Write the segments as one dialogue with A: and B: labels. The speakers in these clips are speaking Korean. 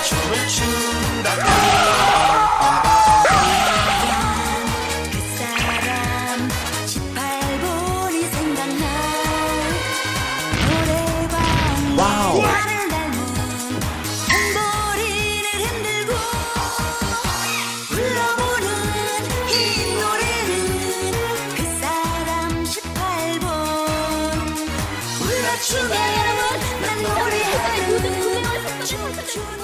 A: 춤을 춘다면
B: 그 사람 18번이 생각나 노래방
A: 와우.
B: 나를 닮은 탬버린을 흔들고 불러보는 이 노래는 그 사람 18번 불러주면 난 노래하는 춤추는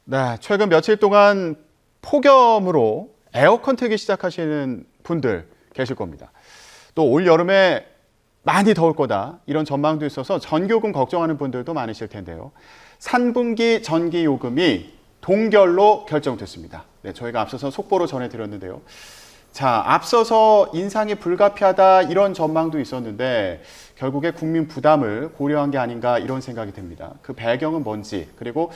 C: 네, 최근 며칠 동안 폭염으로 에어컨 틀기 시작하시는 분들 계실 겁니다. 또 올 여름에 많이 더울 거다 이런 전망도 있어서 전기요금 걱정하는 분들도 많으실 텐데요. 3분기 전기요금이 동결로 결정됐습니다. 네, 저희가 앞서서 속보로 전해드렸는데요. 자, 앞서서 인상이 불가피하다 이런 전망도 있었는데 결국에 국민 부담을 고려한 게 아닌가 이런 생각이 듭니다. 그 배경은 뭔지, 그리고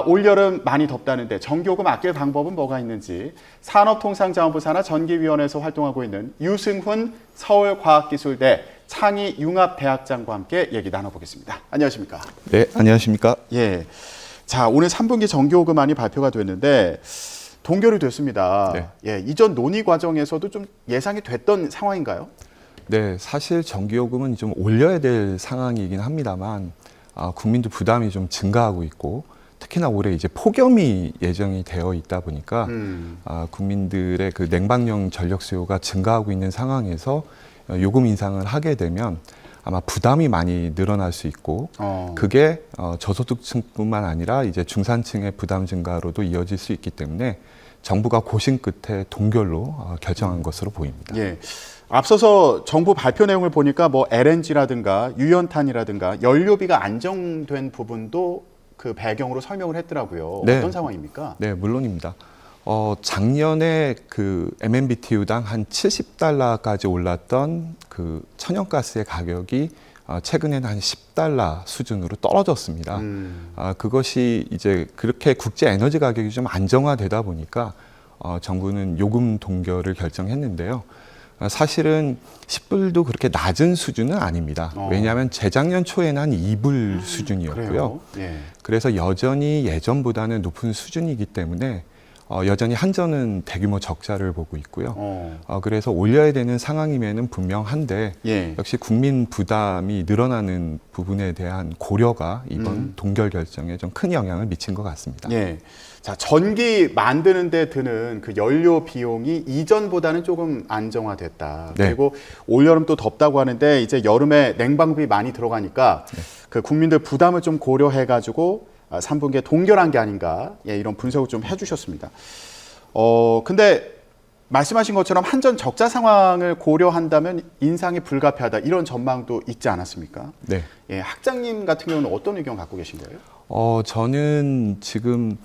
C: 올여름 많이 덥다는데 전기요금 아낄 방법은 뭐가 있는지 산업통상자원부 산하 전기위원회에서 활동하고 있는 유승훈 서울과학기술대 창의융합대학장과 함께 얘기 나눠보겠습니다. 안녕하십니까?
D: 네, 안녕하십니까?
C: 예. 자, 오늘 3분기 전기요금안이 발표가 됐는데 동결이 됐습니다.
D: 네.
C: 예, 이전 논의 과정에서도 좀 예상이 됐던 상황인가요?
D: 네, 사실 전기요금은 좀 올려야 될 상황이긴 합니다만 국민들 부담이 좀 증가하고 있고 특히나 올해 이제 폭염이 예정이 되어 있다 보니까 국민들의 그 냉방용 전력 수요가 증가하고 있는 상황에서 요금 인상을 하게 되면 아마 부담이 많이 늘어날 수 있고 그게 저소득층뿐만 아니라 이제 중산층의 부담 증가로도 이어질 수 있기 때문에 정부가 고심 끝에 동결로 결정한 것으로 보입니다.
C: 예. 앞서서 정부 발표 내용을 보니까 뭐 LNG라든가 유연탄이라든가 연료비가 안정된 부분도 그 배경으로 설명을 했더라고요.
D: 네.
C: 어떤 상황입니까?
D: 네, 물론입니다. 작년에 그 MMBTU당 한 70달러까지 올랐던 그 천연가스의 가격이 최근에는 한 10달러 수준으로 떨어졌습니다. 그것이 이제 그렇게 국제 에너지 가격이 좀 안정화되다 보니까 정부는 요금 동결을 결정했는데요. 사실은 10불도 그렇게 낮은 수준은 아닙니다. 왜냐하면 재작년 초에는 한 2불 수준이었고요.
C: 예.
D: 그래서 여전히 예전보다는 높은 수준이기 때문에 여전히 한전은 대규모 적자를 보고 있고요. 그래서 올려야 되는 상황임에는 분명한데
C: 예.
D: 역시 국민 부담이 늘어나는 부분에 대한 고려가 이번 동결 결정에 좀 큰 영향을 미친 것 같습니다.
C: 예. 자, 전기 만드는 데 드는 그 연료 비용이 이전보다는 조금 안정화됐다.
D: 네.
C: 그리고 올여름 또 덥다고 하는데 이제 여름에 냉방비 많이 들어가니까 그 국민들 부담을 좀 고려해가지고 3분기에 동결한 게 아닌가, 예, 이런 분석을 좀 해주셨습니다. 근데 말씀하신 것처럼 한전 적자 상황을 고려한다면 인상이 불가피하다 이런 전망도 있지 않았습니까?
D: 네.
C: 예, 학장님 같은 경우는 어떤 의견 갖고 계신 거예요?
D: 저는 지금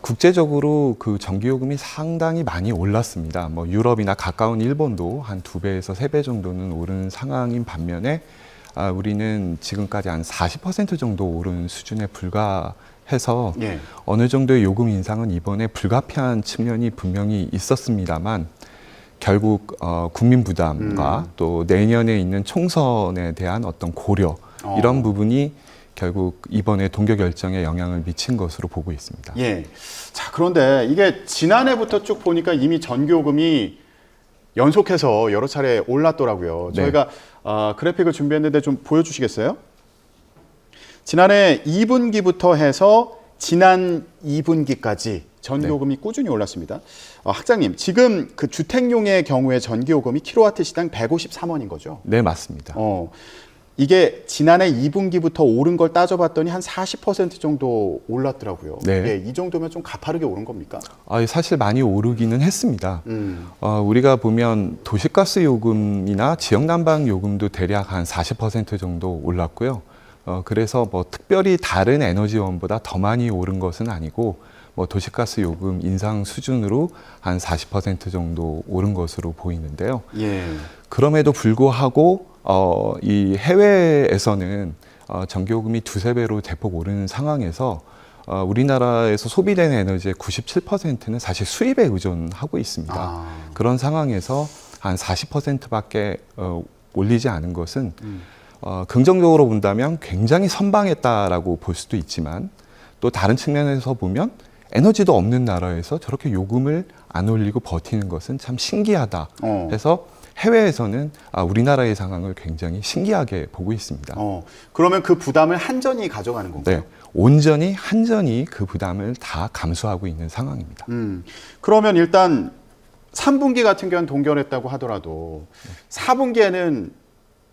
D: 국제적으로 그 전기요금이 상당히 많이 올랐습니다. 뭐 유럽이나 가까운 일본도 한 2배에서 3배 정도는 오른 상황인 반면에 우리는 지금까지 한 40% 정도 오른 수준에 불과해서
C: 예.
D: 어느 정도의 요금 인상은 이번에 불가피한 측면이 분명히 있었습니다만 결국 국민 부담과 또 내년에 있는 총선에 대한 어떤 고려 이런 부분이 결국 이번에 동결 결정에 영향을 미친 것으로 보고 있습니다.
C: 예. 자, 그런데 이게 지난해부터 쭉 보니까 이미 전기요금이 연속해서 여러 차례 올랐더라고요.
D: 네.
C: 저희가 그래픽을 준비했는데 좀 보여주시겠어요? 지난해 2분기부터 해서 지난 2분기까지 전기요금이 꾸준히 올랐습니다. 학장님, 지금 그 주택용의 경우에 전기요금이 킬로와트 시당 153원인 거죠?
D: 네, 맞습니다.
C: 이게 지난해 2분기부터 오른 걸 따져봤더니 한 40% 정도 올랐더라고요.
D: 네.
C: 예, 이 정도면 좀 가파르게 오른 겁니까?
D: 사실 많이 오르기는 했습니다. 우리가 보면 도시가스 요금이나 지역난방 요금도 대략 한 40% 정도 올랐고요. 그래서 뭐 특별히 다른 에너지원보다 더 많이 오른 것은 아니고 뭐 도시가스 요금 인상 수준으로 한 40% 정도 오른 것으로 보이는데요.
C: 예.
D: 그럼에도 불구하고 이 해외에서는 전기요금이 2~3배로 대폭 오르는 상황에서 우리나라에서 소비되는 에너지의 97%는 사실 수입에 의존하고 있습니다. 그런 상황에서 한 40%밖에 올리지 않은 것은 긍정적으로 본다면 굉장히 선방했다라고 볼 수도 있지만 또 다른 측면에서 보면 에너지도 없는 나라에서 저렇게 요금을 안 올리고 버티는 것은 참 신기하다 해서 해외에서는 우리나라의 상황을 굉장히 신기하게 보고 있습니다.
C: 그러면 그 부담을 한전이 가져가는 건가요?
D: 네, 온전히 한전이 그 부담을 다 감수하고 있는 상황입니다.
C: 그러면 일단 3분기 같은 경우는 동결했다고 하더라도 4분기에는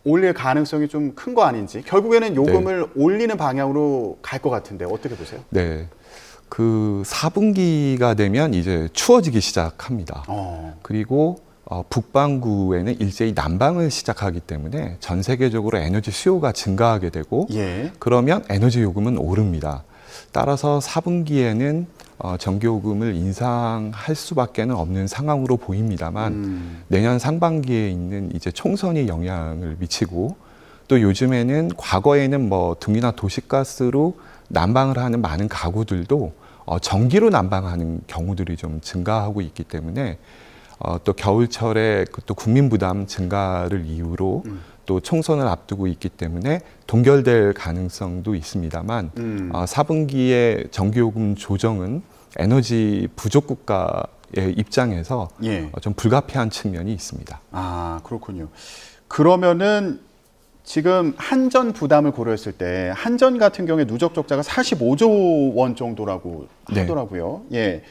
C: 올릴 가능성이 좀 큰 거 아닌지 결국에는 요금을 올리는 방향으로 갈 것 같은데 어떻게 보세요?
D: 네, 그 4분기가 되면 이제 추워지기 시작합니다. 그리고 북반구에는 일제히 난방을 시작하기 때문에 전 세계적으로 에너지 수요가 증가하게 되고 그러면 에너지 요금은 오릅니다. 따라서 4분기에는 전기요금을 인상할 수밖에 없는 상황으로 보입니다만 내년 상반기에 있는 이제 총선이 영향을 미치고 또 요즘에는 과거에는 뭐 등유나 도시가스로 난방을 하는 많은 가구들도 전기로 난방하는 경우들이 좀 증가하고 있기 때문에 또 겨울철에 또 국민 부담 증가를 이유로 또 총선을 앞두고 있기 때문에 동결될 가능성도 있습니다만 4분기의 전기요금 조정은 에너지 부족 국가의 입장에서 좀 불가피한 측면이 있습니다.
C: 아, 그렇군요. 그러면은 지금 한전 부담을 고려했을 때 한전 같은 경우에 누적 적자가 45조 원 정도라고 하더라고요. 예.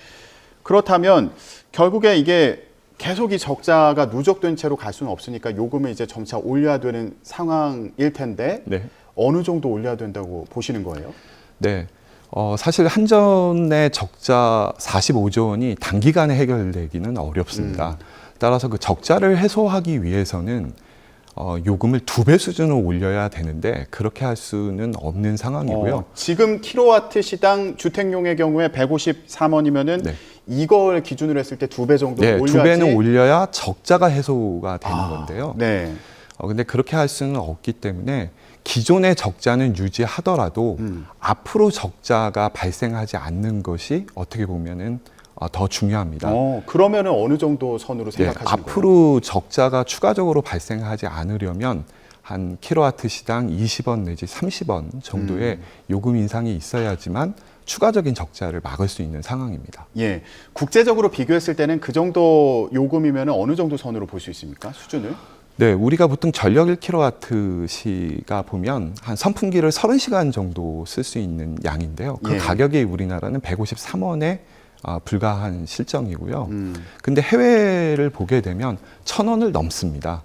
C: 그렇다면 결국에 이게 계속 이 적자가 누적된 채로 갈 수는 없으니까 요금을 이제 점차 올려야 되는 상황일 텐데 어느 정도 올려야 된다고 보시는 거예요?
D: 네. 사실 한전의 적자 45조 원이 단기간에 해결되기는 어렵습니다. 따라서 그 적자를 해소하기 위해서는 요금을 2배 수준으로 올려야 되는데 그렇게 할 수는 없는 상황이고요.
C: 지금 킬로와트 시당 주택용의 경우에 153원이면은 이걸 기준으로 했을 때 2배 정도 올려야지.
D: 2배는 올려야 적자가 해소가 되는 건데요. 근데 그렇게 할 수는 없기 때문에 기존의 적자는 유지하더라도 앞으로 적자가 발생하지 않는 것이 어떻게 보면은 더 중요합니다.
C: 그러면은 어느 정도 선으로 생각하시는 거예요?
D: 앞으로 적자가 추가적으로 발생하지 않으려면 한 킬로와트 시당 20원 내지 30원 정도의 요금 인상이 있어야지만 추가적인 적자를 막을 수 있는 상황입니다.
C: 예, 국제적으로 비교했을 때는 그 정도 요금이면 어느 정도 선으로 볼 수 있습니까? 수준을?
D: 네, 우리가 보통 전력 1kWh가 보면 한 선풍기를 30시간 정도 쓸 수 있는 양인데요. 그 가격이 우리나라는 153원에 불과한 실정이고요. 근데 해외를 보게 되면 1,000원을 넘습니다.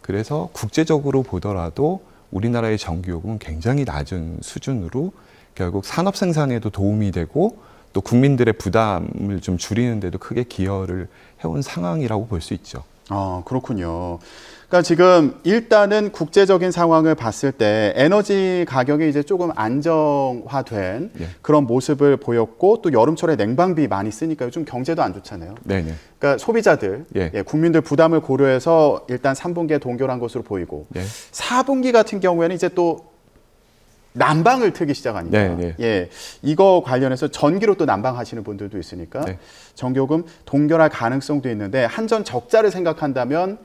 D: 그래서 국제적으로 보더라도 우리나라의 전기요금은 굉장히 낮은 수준으로 결국 산업 생산에도 도움이 되고 또 국민들의 부담을 좀 줄이는 데도 크게 기여를 해온 상황이라고 볼 수 있죠.
C: 그렇군요. 그러니까 지금 일단은 국제적인 상황을 봤을 때 에너지 가격이 이제 조금 안정화된 그런 모습을 보였고 또 여름철에 냉방비 많이 쓰니까 요즘 경제도 안 좋잖아요. 그러니까 소비자들, 국민들 부담을 고려해서 일단 3분기에 동결한 것으로 보이고 4분기 같은 경우에는 이제 또 난방을 틀기 시작하니까 이거 관련해서 전기로 또 난방하시는 분들도 있으니까 전기요금 동결할 가능성도 있는데 한전 적자를 생각한다면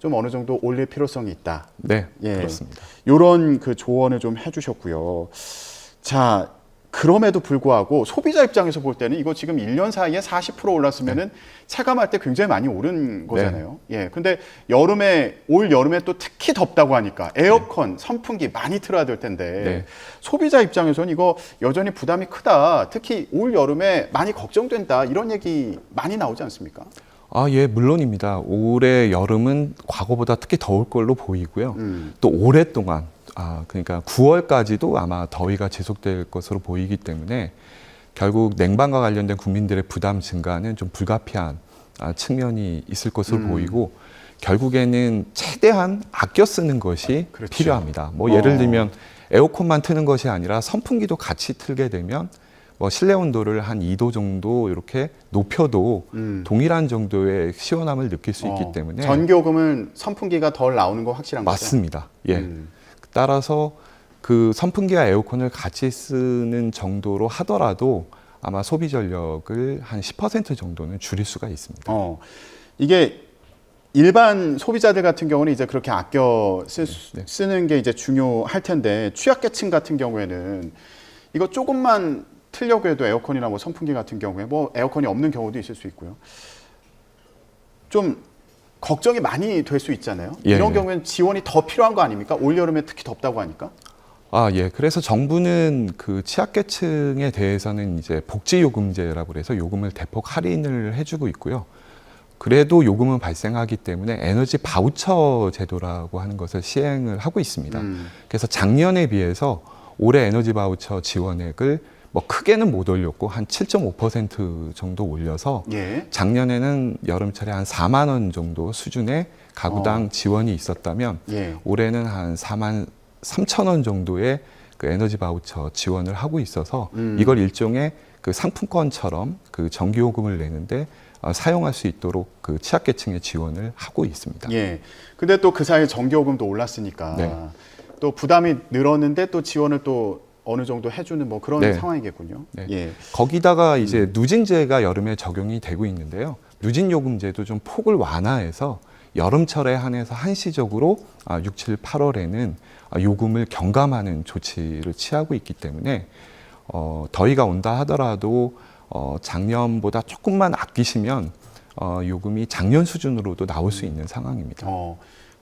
C: 좀 어느 정도 올릴 필요성이 있다.
D: 그렇습니다.
C: 이런 그 조언을 좀 해주셨고요. 자, 그럼에도 불구하고 소비자 입장에서 볼 때는 이거 지금 1년 사이에 40% 올랐으면은 체감할 때 굉장히 많이 오른 거잖아요. 근데 올 여름에 또 특히 덥다고 하니까 에어컨, 선풍기 많이 틀어야 될 텐데 소비자 입장에서는 이거 여전히 부담이 크다. 특히 올 여름에 많이 걱정된다. 이런 얘기 많이 나오지 않습니까?
D: 물론입니다. 올해 여름은 과거보다 특히 더울 걸로 보이고요. 또 오랫동안 그러니까 9월까지도 아마 더위가 지속될 것으로 보이기 때문에 결국 냉방과 관련된 국민들의 부담 증가는 좀 불가피한 측면이 있을 것으로 보이고 결국에는 최대한 아껴 쓰는 것이 필요합니다. 뭐 예를 들면 에어컨만 트는 것이 아니라 선풍기도 같이 틀게 되면 뭐 실내 온도를 한 2도 정도 이렇게 높여도 동일한 정도의 시원함을 느낄 수 있기 때문에
C: 전기요금은 선풍기가 덜 나오는 거 확실한 거죠?
D: 맞습니다. 따라서 그 선풍기와 에어컨을 같이 쓰는 정도로 하더라도 아마 소비 전력을 한 10% 정도는 줄일 수가 있습니다.
C: 이게 일반 소비자들 같은 경우는 이제 그렇게 아껴
D: 네.
C: 쓰는 게 이제 중요할 텐데 취약계층 같은 경우에는 이거 조금만 틀려고 해도 에어컨이나 뭐 선풍기 같은 경우에 뭐 에어컨이 없는 경우도 있을 수 있고요. 좀 걱정이 많이 될 수 있잖아요.
D: 예,
C: 이런
D: 예.
C: 경우에는 지원이 더 필요한 거 아닙니까? 올 여름에 특히 덥다고 하니까.
D: 아, 예. 그래서 정부는 그 취약계층에 대해서는 이제 복지요금제라고 그래서 요금을 대폭 할인을 해주고 있고요. 그래도 요금은 발생하기 때문에 에너지 바우처 제도라고 하는 것을 시행을 하고 있습니다. 그래서 작년에 비해서 올해 에너지 바우처 지원액을 뭐 크게는 못 올렸고 한 7.5% 정도 올려서
C: 예.
D: 작년에는 여름철에 한 4만 원 정도 수준의 가구당 지원이 있었다면
C: 예.
D: 올해는 한 4만 3천 원 정도의 그 에너지 바우처 지원을 하고 있어서 이걸 일종의 그 상품권처럼 그 전기요금을 내는데 사용할 수 있도록 그 취약계층에 지원을 하고 있습니다.
C: 예. 근데 또 그 사이에 전기요금도 올랐으니까
D: 네.
C: 또 부담이 늘었는데 또 지원을 또 어느 정도 해주는 뭐 그런
D: 네.
C: 상황이겠군요.
D: 네.
C: 예.
D: 거기다가 이제 누진제가 여름에 적용이 되고 있는데요. 누진요금제도 좀 폭을 완화해서 여름철에 한해서 한시적으로 6, 7, 8월에는 요금을 경감하는 조치를 취하고 있기 때문에 더위가 온다 하더라도 작년보다 조금만 아끼시면 요금이 작년 수준으로도 나올 수 있는 상황입니다.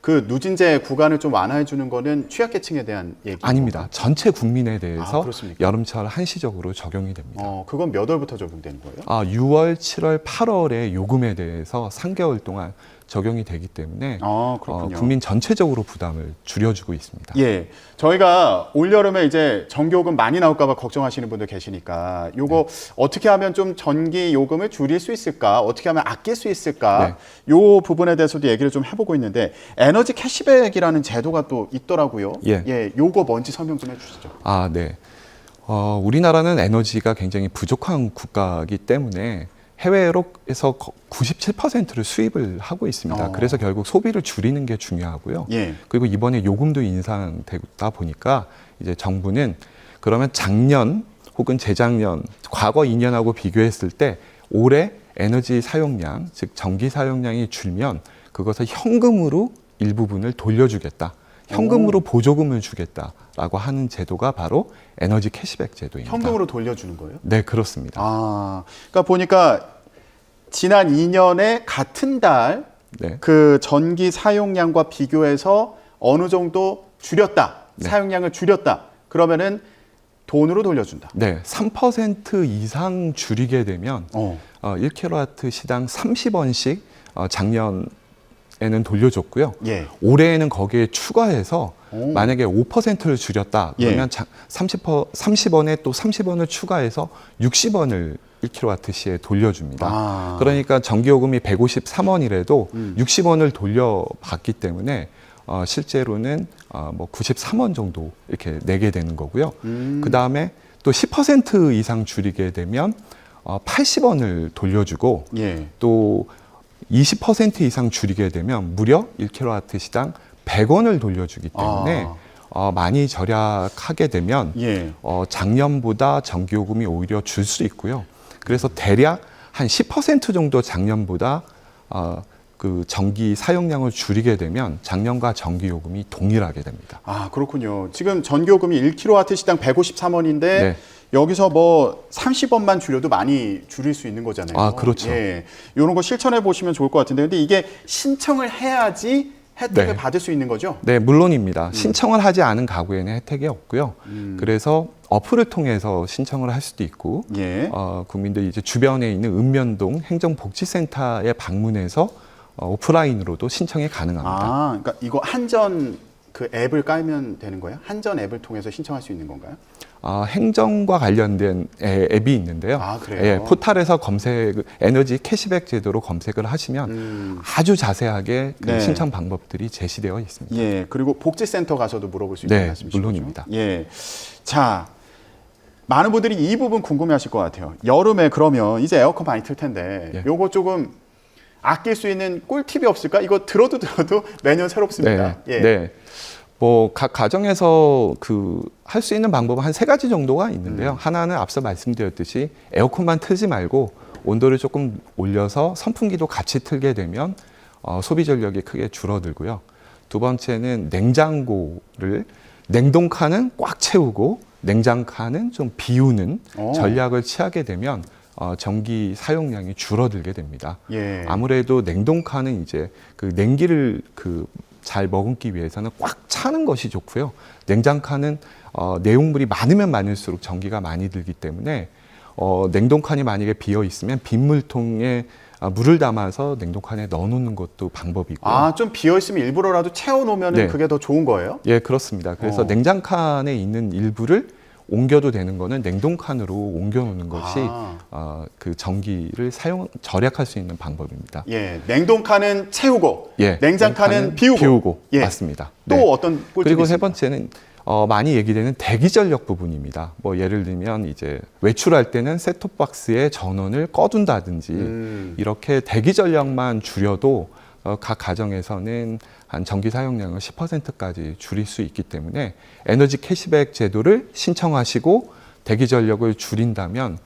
C: 그 누진제 구간을 좀 완화해 주는 거는 취약계층에 대한 얘기
D: 아닙니다. 전체 국민에 대해서
C: 그렇습니까?
D: 여름철 한시적으로 적용이 됩니다.
C: 그건 몇 월부터 적용되는 거예요?
D: 6월, 7월, 8월의 요금에 대해서 3개월 동안 적용이 되기 때문에
C: 그렇군요.
D: 국민 전체적으로 부담을 줄여주고 있습니다.
C: 예, 저희가 올 여름에 이제 전기요금 많이 나올까봐 걱정하시는 분들 계시니까 요거 어떻게 하면 좀 전기 요금을 줄일 수 있을까? 어떻게 하면 아낄 수 있을까? 요 부분에 대해서도 얘기를 좀 해보고 있는데 에너지 캐시백이라는 제도가 또 있더라고요.
D: 예.
C: 요거 뭔지 설명 좀 해주시죠.
D: 네. 우리나라는 에너지가 굉장히 부족한 국가이기 때문에 해외에서 97%를 수입을 하고 있습니다. 그래서 결국 소비를 줄이는 게 중요하고요.
C: 예.
D: 그리고 이번에 요금도 인상되다 보니까 이제 정부는 그러면 작년 혹은 재작년, 과거 2년하고 비교했을 때 올해 에너지 사용량, 즉 전기 사용량이 줄면 그것을 현금으로 일부분을 돌려주겠다. 현금으로 보조금을 주겠다라고 하는 제도가 바로 에너지 캐시백 제도입니다.
C: 현금으로 돌려주는 거예요?
D: 네, 그렇습니다.
C: 그러니까 보니까 지난 2년에 같은 달 그 전기 사용량과 비교해서 어느 정도 줄였다. 사용량을 줄였다. 그러면은 돈으로 돌려준다.
D: 네, 3% 이상 줄이게 되면 1kW 시당 30원씩 작년에는 돌려줬고요.
C: 예.
D: 올해에는 거기에 추가해서 만약에 5%를 줄였다 그러면 30원에 또 30원을 추가해서 60원을 1kWh에 돌려줍니다. 그러니까 전기요금이 153원이라도 60원을 돌려받기 때문에 실제로는 뭐 93원 정도 이렇게 내게 되는 거고요. 그 다음에 또 10% 이상 줄이게 되면 80원을 돌려주고 또 20% 이상 줄이게 되면 무려 1kW 시당 100원을 돌려주기 때문에 많이 절약하게 되면 작년보다 전기요금이 오히려 줄 수 있고요. 그래서 대략 한 10% 정도 작년보다 그 전기 사용량을 줄이게 되면 작년과 전기요금이 동일하게 됩니다.
C: 그렇군요. 지금 전기요금이 1kW 시당 153원인데 여기서 뭐 30원만 줄여도 많이 줄일 수 있는 거잖아요.
D: 그렇죠.
C: 이런 거 실천해 보시면 좋을 것 같은데 근데 이게 신청을 해야지 혜택을 받을 수 있는 거죠?
D: 네, 물론입니다. 신청을 하지 않은 가구에는 혜택이 없고요. 그래서 어플을 통해서 신청을 할 수도 있고 국민들이 이제 주변에 있는 읍면동 행정복지센터에 방문해서 오프라인으로도 신청이 가능합니다.
C: 그러니까 이거 한전 그 앱을 깔면 되는 거예요? 한전 앱을 통해서 신청할 수 있는 건가요?
D: 행정과 관련된 앱이 있는데요.
C: 그래요?
D: 포털에서 에너지 캐시백 제도로 검색을 하시면 아주 자세하게 그 신청 방법들이 제시되어 있습니다.
C: 그리고 복지센터 가서도 물어볼 수 있는 말씀이시죠?
D: 물론입니다.
C: 자, 많은 분들이 이 부분 궁금해하실 것 같아요. 여름에 그러면 이제 에어컨 많이 틀 텐데 요거 조금 아낄 수 있는 꿀팁이 없을까? 이거 들어도 매년 새롭습니다.
D: 뭐 각 가정에서 할 수 있는 방법은 한 3가지 정도가 있는데요. 하나는 앞서 말씀드렸듯이 에어컨만 틀지 말고 온도를 조금 올려서 선풍기도 같이 틀게 되면 소비 전력이 크게 줄어들고요. 두 번째는 냉장고를 냉동칸은 꽉 채우고 냉장칸은 좀 비우는 전략을 취하게 되면 전기 사용량이 줄어들게 됩니다.
C: 예.
D: 아무래도 냉동칸은 이제 그 냉기를 잘 머금기 위해서는 꽉 차는 것이 좋고요. 냉장칸은 내용물이 많으면 많을수록 전기가 많이 들기 때문에 냉동칸이 만약에 비어 있으면 빈 물통에 물을 담아서 냉동칸에 넣어놓는 것도 방법이고요.
C: 아, 좀 비어 있으면 일부러라도 채워놓으면
D: 네.
C: 그게 더 좋은 거예요?
D: 예, 그렇습니다. 그래서 냉장칸에 있는 일부를 옮겨도 되는 거는 냉동칸으로 옮겨놓는 것이 그 전기를 절약할 수 있는 방법입니다.
C: 예, 냉동칸은 채우고,
D: 예,
C: 냉장칸은 비우고. 예.
D: 맞습니다.
C: 또
D: 네.
C: 어떤 꿀팁이
D: 그리고 세
C: 있습니까?
D: 번째는 많이 얘기되는 대기 전력 부분입니다. 뭐 예를 들면 이제 외출할 때는 셋톱박스의 전원을 꺼둔다든지 이렇게 대기 전력만 줄여도 각 가정에서는 한 전기 사용량을 10%까지 줄일 수 있기 때문에 에너지 캐시백 제도를 신청하시고 대기 전력을 줄인다면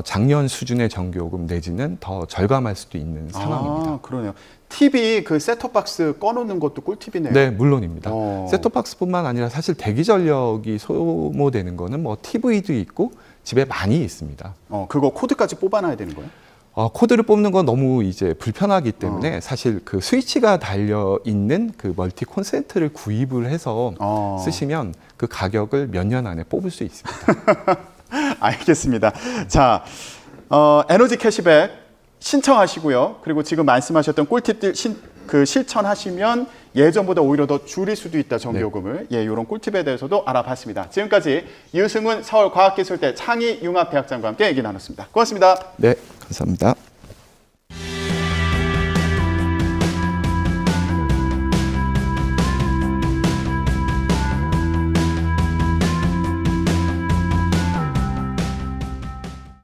D: 작년 수준의 전기요금 내지는 더 절감할 수도 있는 상황입니다.
C: 아, 그러네요. TV 그 셋톱박스 꺼놓는 것도 꿀팁이네요.
D: 네, 물론입니다. 셋톱박스뿐만 아니라 사실 대기 전력이 소모되는 거는 뭐 TV도 있고 집에 많이 있습니다.
C: 그거 코드까지 뽑아놔야 되는 거예요?
D: 코드를 뽑는 건 너무 이제 불편하기 때문에 사실 그 스위치가 달려 있는 그 멀티 콘센트를 구입을 해서 쓰시면 그 가격을 몇 년 안에 뽑을 수 있습니다.
C: 알겠습니다. 자, 에너지 캐시백 신청하시고요. 그리고 지금 말씀하셨던 꿀팁들 실천하시면 예전보다 오히려 더 줄일 수도 있다, 전기요금을. 예, 이런 꿀팁에 대해서도 알아봤습니다. 지금까지 유승훈 서울과학기술대 창의융합대학장과 함께 얘기 나눴습니다. 고맙습니다.
D: 네, 감사합니다.